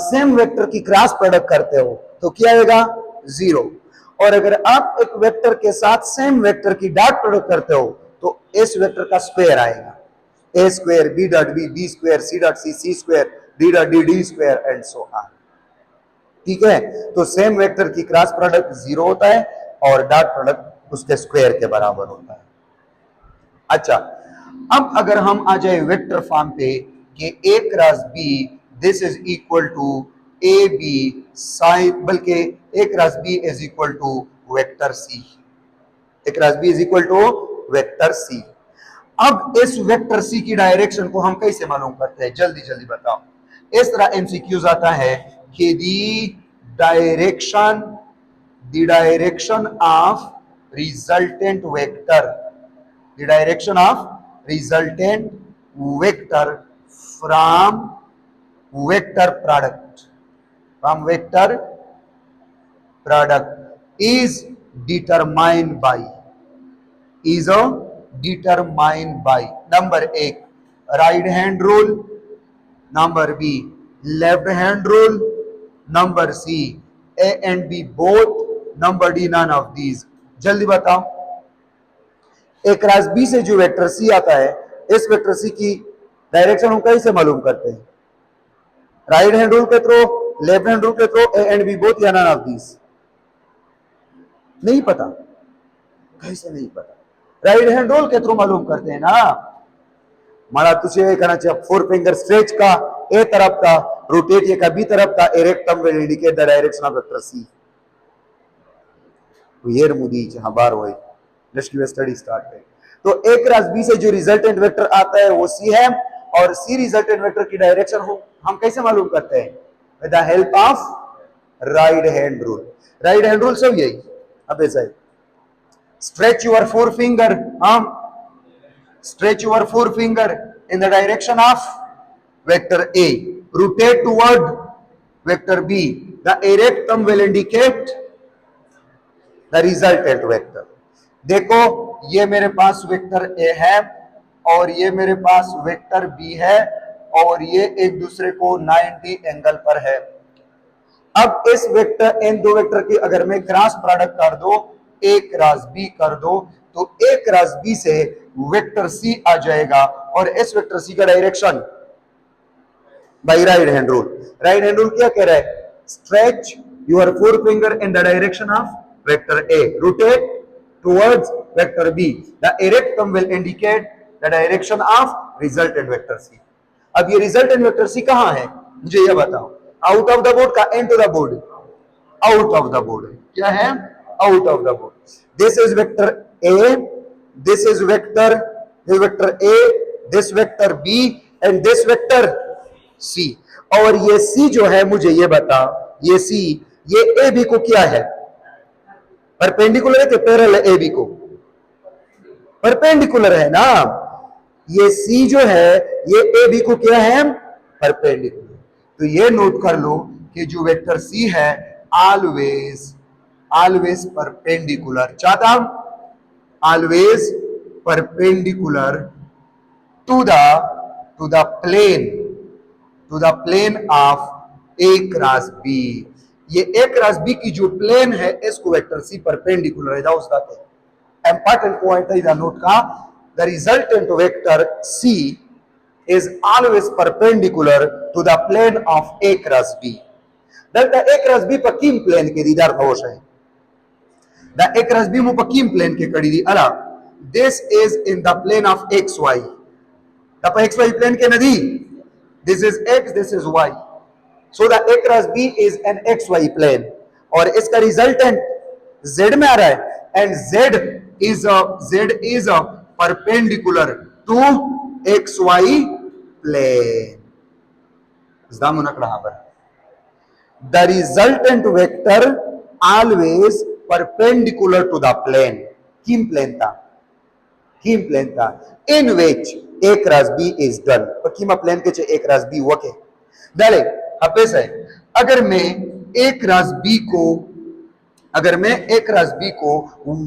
सेम वेक्टर की क्रॉस प्रोडक्ट करते हो तो क्या आएगा? 0। और अगर आप एक वेक्टर के साथ सेम वेक्टर की डॉट प्रोडक्ट करते हो तो इस वेक्टर का स्क्वायर आएगा, A square B dot B, B square C dot C, C square D dot D, D square and so on. ठीक है? तो सेम वेक्टर की क्रॉस प्रोडक्ट 0 होता है और डॉट प्रोडक्ट उसके स्क्वायर के बराबर होता है। अच्छा, अब अगर हम आ जाए वेक्टर फॉर्म पे कि A cross B this is equal to A B sine, बल्कि A cross B is equal to vector C, A cross B is equal to vector C. अब इस वेक्टर सी की डायरेक्शन को हम कैसे मालूम करते हैं? जल्दी जल्दी बताओ। इस तरह एमसीक्यूज आता है कि the direction of resultant vector, the direction of resultant vector from vector product, from vector product is determined by number 1 right hand rule, number B left hand rule, number C A and B both, number D none of these। जल्दी बताओ, A cross B से जो vector C आता है, इस vector C की direction हम कैसे मालूम करते हैं? राइट हैंड रूल के थ्रू, लेफ्ट हैंड रूल के through, A and B both या नन ऑफ दीज? नहीं पता? कैसे नहीं पता? राइट हैंड रूल के थ्रू मालूम करते हैं ना। मला तुझे कहना चाहिए 4 फिंगर स्ट्रेच का ए तरफ का, रोटेट ये का बी तरफ का, erect thumb will indicate the direction of vector C. Here मुदी जहां बार होए let's give a study start है। तो ए क्रॉस बी से जो रिजल्टेंट वेक्टर आता है वो सी है, और सी रिजल्टेंट वेक्टर की डायरेक्शन हो हम कैसे मालूम करते हैं? With the help of right hand rule. Right hand rule सब यही, अब ऐसा है, stretch your 4 finger, stretch your forefinger in the direction of vector A, rotate toward vector B, the erect thumb will indicate the resultant vector। देखो ये मेरे पास vector A है और ये मेरे पास वेक्टर B है और ये एक दूसरे को 90 एंगल पर है। अब इस वेक्टर, इन दो वेक्टर की अगर मैं क्रॉस प्रोडक्ट कर दो, A क्रॉस B कर दो, तो A क्रॉस B से वेक्टर C आ जाएगा और इस वेक्टर C का direction by right hand rule. Right hand rule क्या कह रहा है? Stretch your 4 finger in the direction of vector A, rotate towards vector B, the erect thumb will indicate the direction of resultant vector C। अब ये resultant vector C कहां है मुझे ये बताओ। आउट ऑफ द बोर्ड का into the board? Out of the board. क्या है? Out of the board. This is vector A this is vector A, this vector B and this vector C. और ये C जो है, मुझे ये बता, ये C ये ए बी को क्या है? परपेंडिकुलर है कि पैरेलल है? ए बी को परपेंडिकुलर है ना। ये C जो है ये ए बी को क्या है? परपेंडिकुलर। तो ये नोट कर लो कि जो वेक्टर C है ऑलवेज परपेंडिकुलर, चाहता always perpendicular to the plane of A cross B. ये ए क्रॉस बी की जो प्लेन है इसको वेक्टर सी परपेंडिकुलर है। उसका इंपॉर्टेंट पॉइंट है नोट का, the resultant vector C is always perpendicular to the plane of A cross B. Delta A cross B pa kim plane ke didar thawsh hai. The A cross B mu pa kim plane ke kadi di ala. This is in the plane of XY. The XY plane ke nadi. This is X, this is Y. So the A cross B is an XY plane. और इसका resultant Z में आ रहा है and Z is a perpendicular to XY plane. The resultant vector always perpendicular to the plane. Kim plane था in which A cross B is done. और keema plane के चे A cross B वके डाले अब ऐसा है, अगर मैं A cross B को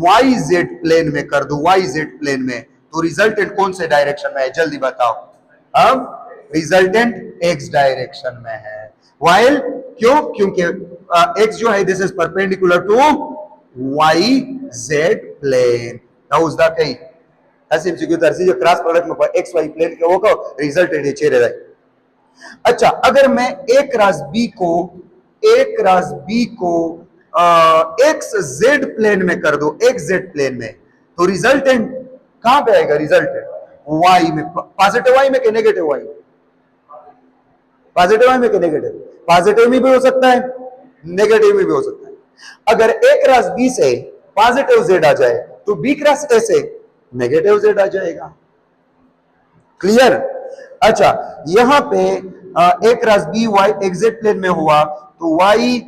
YZ प्लेन में कर दूं, YZ प्लेन में, तो रिजल्टेंट कौन से डायरेक्शन में है? जल्दी बताओ। अब रिजल्टेंट X डायरेक्शन में है। वाइल क्यों? क्योंकि X जो है this is perpendicular to YZ plane. हाउस दा कहीं ऐसे जो क्रॉस प्रोडक्ट में XY प्लेन के वो को रिजल्टेंट है चेहरे रहे। अच्छा, अगर मैं A क्रॉस B को XZ प्लेन में कर दो, XZ प्लेन में, तो रिजल्टेंट कहां पे आएगा? रिजल्टेंट Y में, पॉजिटिव Y में कि नेगेटिव Y? पॉजिटिव Y में कि नेगेटिव? पॉजिटिव में भी हो सकता है, नेगेटिव में भी हो सकता है। अगर A क्रॉस B से पॉजिटिव Z आ जाए तो B क्रॉस A से नेगेटिव Z आ जाएगा। क्लियर? अच्छा, यहां पे A cross B Y XZ plane में हुआ तो Y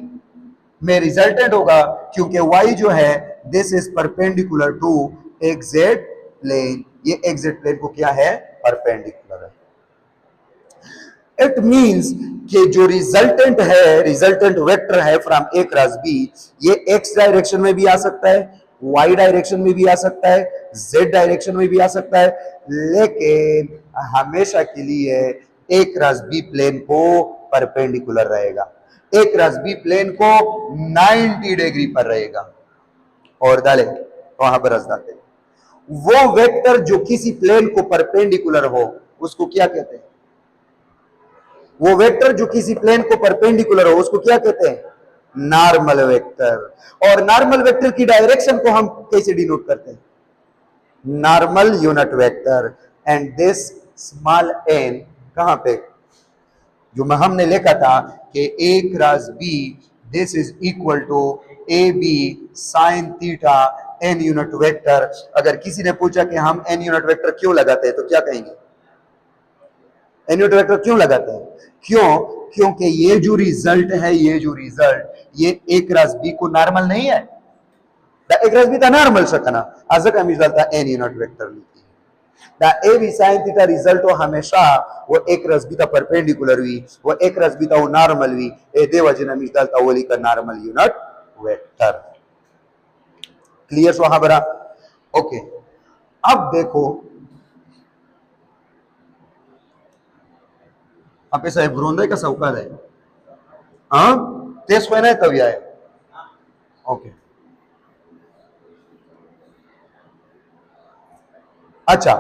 में रिजल्टेंट होगा, क्योंकि Y जो है this is perpendicular to XZ plane. ये XZ प्लेन को क्या है? परपेंडिकुलर है। इट मींस कि जो रिजल्टेंट है, रिजल्टेंट वेक्टर है फ्रॉम A क्रॉस B, ये X डायरेक्शन में भी आ सकता है, Y डायरेक्शन में भी आ सकता है, Z डायरेक्शन में भी आ सकता है, लेकिन हमेशा के लिए A क्रॉस B प्लेन को परपेंडिकुलर रहेगा। A क्रॉस B प्लेन को 90 डिग्री पर रहेगा। और डाले वहां पर रस डालते, वो वेक्टर जो किसी प्लेन को परपेंडिकुलर हो उसको क्या कहते हैं? वो वेक्टर जो किसी प्लेन को परपेंडिकुलर हो उसको क्या कहते हैं? Normal vector. और नॉर्मल वेक्टर की डायरेक्शन को हम कैसे डिनोट करते हैं? Normal unit vector. And this small n कहां पे? जो हमने लिखा था कि A cross B this is equal to AB sine theta n unit vector. अगर किसी ने पूछा कि हम n यूनिट वेक्टर क्यों लगाते हैं तो क्या कहेंगे? n यूनिट वेक्टर क्यों लगाते हैं? क्यों? क्योंकि ये जो रिजल्ट है, ये A क्रॉस B को नॉर्मल नहीं है। A क्रॉस B था नॉर्मल सकना, आज का मिस डालता n यूनिट वेक्टर लिखी द A B sine theta result हो हमेशा वो A क्रॉस B था परपेंडिकुलर हुई, वो A क्रॉस B था वो नॉर्मल हुई, ए दे वजह मिस डालता वो लिखा normal unit vector. Clear so बरा? ओके, अब देखो आप ऐसा ब्रोंदे का सौकाल है, हाँ तेज है तभी आए। ओके, अच्छा,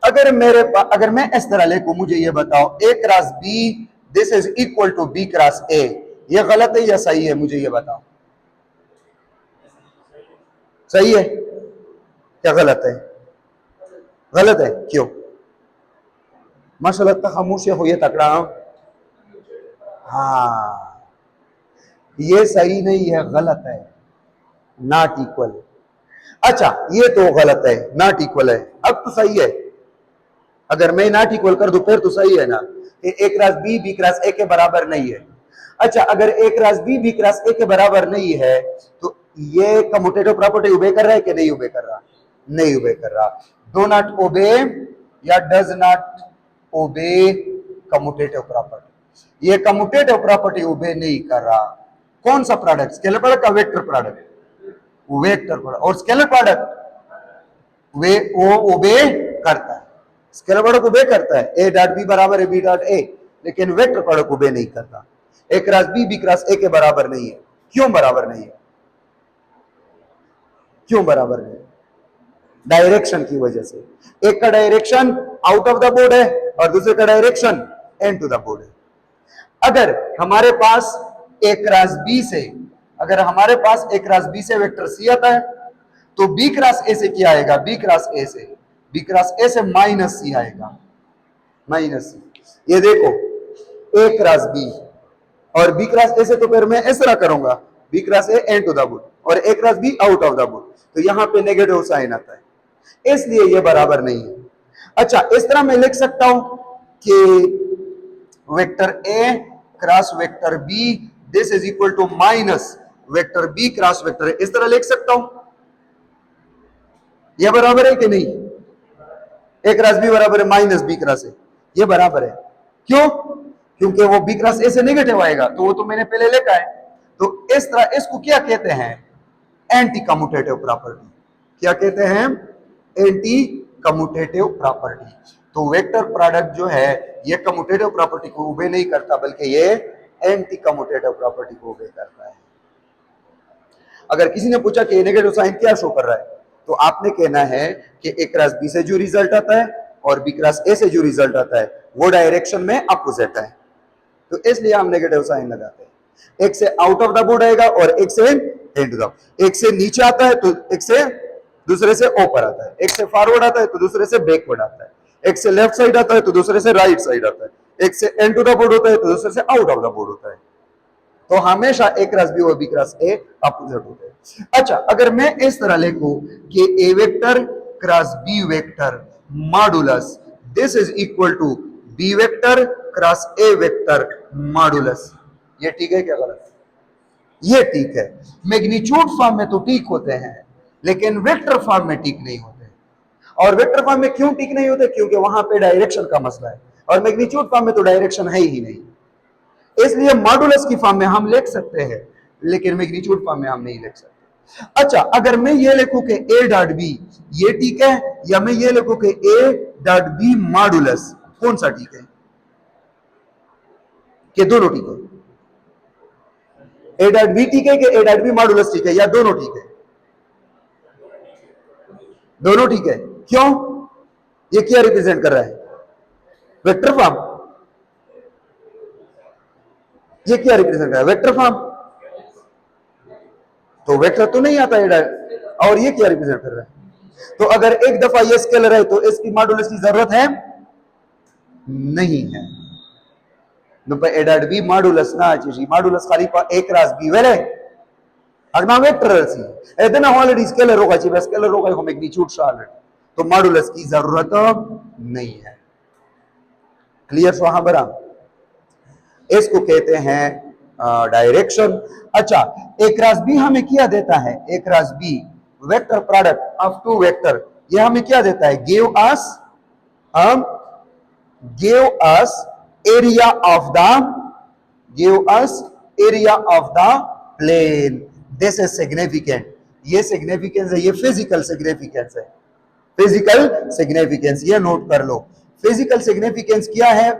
अगर मैं इस तरह लिखूं, मुझे ये बताओ A cross B this is equal to B cross A, ये गलत है या सही है? मुझे ये बताओ। सही है क्या गलत है? गलत है। क्यों? माशाल्लाह खामोश हो ये तकड़ा। हाँ, ये सही नहीं है, गलत है, नॉट इक्वल। अच्छा ये तो गलत है, नॉट इक्वल है। अब तो सही है, अगर मैं नॉट इक्वल कर दूं फिर तो सही है ना, कि A cross B B cross A के बराबर नहीं है। अच्छा अगर A cross B cross A के बराबर नहीं है तो ये कम्यूटेटिव प्रॉपर्टी ओबे कर रहा है कि नहीं ओबे कर रहा? नहीं ओबे कर रहा। डू नॉट ओबे या does not obey commutative property. ये कम्यूटेटिव प्रॉपर्टी ओबे नहीं कर रहा। कौन सा प्रोडक्ट? स्केलर प्रोडक्ट का वेक्टर प्रोडक्ट? Vector product. और स्केलर प्रोडक्ट वे वो ओबे करता है, स्केलर प्रोडक्ट ओबे करता है, ए डॉट बी बराबर है बी डॉट ए, लेकिन वेक्टर प्रोडक्ट ओबे नहीं करता। ए क्रॉस बी क्रॉस ए के बराबर नहीं है। क्यों बराबर नहीं है? क्यों बराबर नहीं? डायरेक्शन की वजह से। एक का direction out of the board है और दूसरे का डायरेक्शन इनटू द बोर्ड है। अगर हमारे पास ए क्रॉस बी से, अगर हमारे पास ए क्रॉस बी से वेक्टर सी आता है तो बी क्रॉस ए से क्या आएगा? बी क्रॉस ए से, बी क्रॉस ए से माइनस सी आएगा, माइनस सी। ये देखो ए क्रॉस बी और बी क्रॉस ए से, तो फिर मैं इस तरह करूंगा, B cross A into the board और A cross B out of the board, तो यहां पे नेगेटिव साइन आता है, इसलिए ये बराबर नहीं है। अच्छा इस तरह मैं लिख सकता हूं कि vector A cross vector B this is equal to minus vector B cross vector A, इस तरह लिख सकता हूं। यह बराबर है कि नहीं? ए क्रॉस बी बराबर है माइनस बी क्रॉस ए, ये बराबर है। क्यों? क्योंकि वो बी क्रॉस ए से नेगेटिव आएगा, तो वो तो मैंने पहले लिखा है। तो इस तरह इसको क्या कहते हैं? Anti commutative property. क्या कहते हैं? Anti commutative property. तो वेक्टर प्रोडक्ट जो है ये कम्यूटेटिव प्रॉपर्टी को ओबे नहीं करता, बल्कि ये एंटी कम्यूटेटिव प्रॉपर्टी को ओबे करता है। अगर किसी ने पूछा कि नेगेटिव साइन क्या शो कर रहा है, तो आपने कहना है कि ए क्रॉस बी से जो रिजल्ट आता है और बी क्रॉस ए से जो रिजल्ट आता है वो डायरेक्शन में अपोजिट है, तो इसलिए हम नेगेटिव साइन लगाते हैं। एक से आउट ऑफ द बोर्ड आएगा और एक से इनटू द, एक से नीचे आता है तो एक से दूसरे से ऊपर आता है, एक से फॉरवर्ड आता है तो दूसरे से बैकवर्ड आता है, एक से लेफ्ट साइड आता है तो दूसरे से राइट साइड आता है, एक से इनटू द बोर्ड होता है तो दूसरे से आउट ऑफ द बोर्ड होता है। तो हमेशा ए क्रॉस बी और बी क्रॉस ए अपोजिट होते हैं। अच्छा अगर मैं इस तरह लिखूं कि A vector cross B vector modulus this is equal to B vector cross A vector modulus, ये ठीक है क्या गलत? ये ठीक है। मैग्नीट्यूड फॉर्म में तो ठीक होते हैं लेकिन वेक्टर फॉर्म में ठीक नहीं होते। और वेक्टर फॉर्म में क्यों ठीक नहीं होते? क्योंकि वहां पे डायरेक्शन का मसला है और मैग्नीट्यूड फॉर्म में तो डायरेक्शन है ही नहीं, इसलिए मॉडुलस की फॉर्म में हम लिख सकते हैं लेकिन मैग्नीट्यूड फॉर्म में हम नहीं लिख सकते। अच्छा अगर मैं ये लिखूं कि ए डॉट बी, ये ठीक है, या मैं ये लिखूं कि ए डॉट बी मॉडुलस, कौन सा ठीक है? कि दोनों ठीक है? ए डॉट बी ठीक है कि ए डॉट बी मॉडुलस ठीक है, या दोनों ठीक है? दोनों ठीक है। क्यों? ये क्या रिप्रेजेंट कर रहा है? Vector form. ये क्या रिप्रेजेंट कर रहा है? Vector form. तो वेक्टर तो नहीं आता है, और ये क्या रिप्रेजेंट कर रहा है? तो अगर एक दफा ये स्केलर है तो इसकी मॉडुलस की जरूरत है नहीं है। ए डॉट बी मॉडुलस ना चाहिए, मॉडुलस खाली पर ए क्रॉस बी वेले अगना वेक्टर सी इतना ऑलरेडी स्केलर होगा चाहिए, स्केलर होगा को मैग्नीट्यूड ऑलरेडी, तो मॉडुलस की जरूरत नहीं है। क्लियर सुहा बरा? इसको कहते हैं डायरेक्शन। अच्छा ए क्रॉस बी हमें क्या देता है? A cross B vector product of two vector, ये हमें क्या देता है? Give us area of the plane. This is significant. ये सिग्निफिकेंस है, ये फिजिकल सिग्निफिकेंस है, फिजिकल सिग्निफिकेंस, ये नोट कर लो। फिजिकल सिग्निफिकेंस क्या है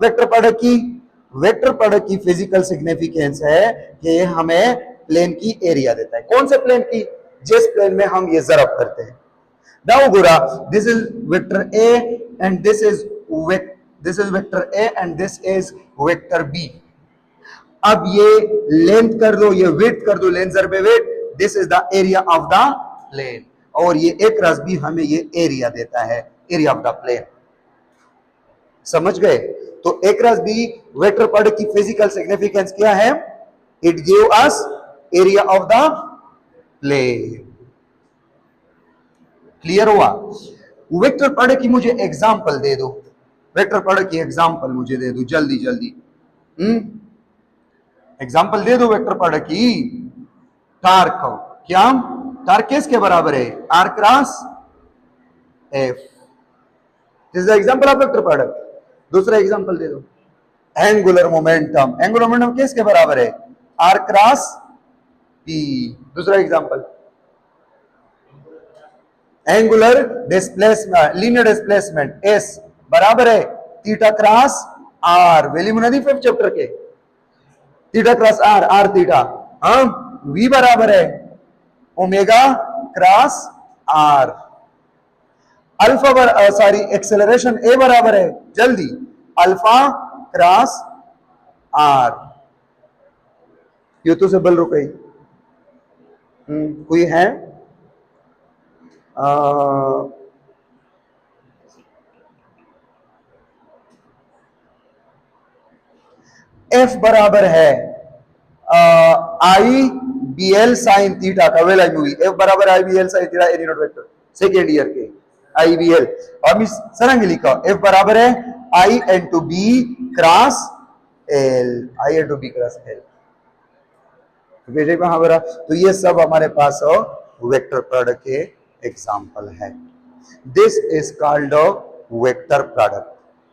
वेक्टर प्रोडक्ट की? वेक्टर प्रोडक्ट की फिजिकल सिग्निफिकेंस है कि हमें प्लेन की एरिया देता है। कौन से प्लेन की? जिस प्लेन में हम ये ज़रब करते हैं। नाउ गोरा this is vector A and this is vector A and this is vector B. अब ये लेंथ कर दो, ये विड्थ कर दो, लेंथ ज़रबे width, this is the area of the plane, और ये ए क्रॉस बी हमें ये एरिया देता है, एरिया ऑफ द प्लेन। समझ गए? तो A cross B vector product की फिजिकल सिग्निफिकेंस क्या है? It give us area of the plane. Clear हुआ? वेक्टर प्रोडक्ट की मुझे एग्जांपल दे दो, वेक्टर प्रोडक्ट की एग्जांपल मुझे दे दो जल्दी जल्दी। एग्जांपल दे दो वेक्टर प्रोडक्ट की। टार्क, क्या टार्क किसके बराबर है? R cross F. This is the example of vector product. दूसरा एग्जांपल दे दो। एंगुलर मोमेंटम, एंगुलर मोमेंटम किसके बराबर है? R cross P. दूसरा example. Angular displacement, linear displacement S बराबर है थीटा क्रॉस आर। वैल्यू नदी 5th चैप्टर के। Theta cross R, R theta, V बराबर है omega cross R. Alpha sorry acceleration A बराबर है, जल्दी, अल्फा क्रॉस आर। ये तो से बल रुक गई। कोई है? एफ बराबर है I B L sine theta का। वेल आई मूवी एफ बराबर I B L sine theta एनी नोट वेक्टर सेकेंड ईयर के आई बी एल। और मिस सरंग लिखा एफ बराबर है I into B cross L, I into B cross L. तो ये सब हमारे पास वेक्टर प्रोडक्ट के एग्जांपल है। This is called vector product.